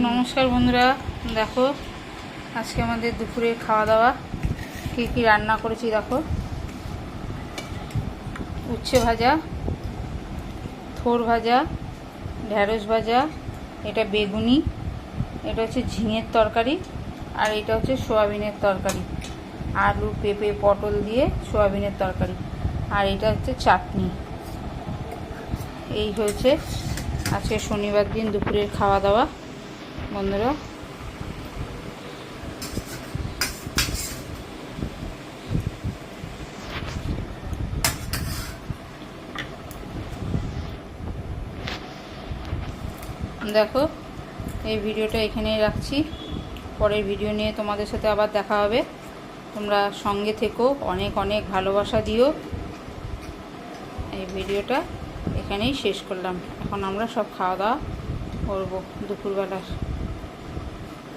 নমস্কার বন্ধুরা, দেখো আজকে আমাদের দুপুরে খাওয়া দাওয়া কী কী রান্না করেছি। দেখো, উচ্ছে ভাজা, থোড় ভাজা, ঢ্যাঁড়স ভাজা, এটা বেগুনি, এটা হচ্ছে ঝিঙের তরকারি, আর এটা হচ্ছে সোয়াবিনের তরকারি, আলু পেঁপে পটল দিয়ে সোয়াবিনের তরকারি, আর এটা হচ্ছে চাটনি। এই হয়েছে আজকে শনিবার দিন দুপুরের খাওয়া দাওয়া। বন্ধুরা, দেখো এই ভিডিওটা এখানেই রাখছি। পরের ভিডিও নিয়ে তোমাদের সাথে আবার দেখা হবে। তোমরা সঙ্গে থেকো, অনেক অনেক ভালোবাসা দিও। এই ভিডিওটা এখানেই শেষ করলাম। এখন আমরা সব খাওয়া দাওয়া করবো দুপুরবেলার।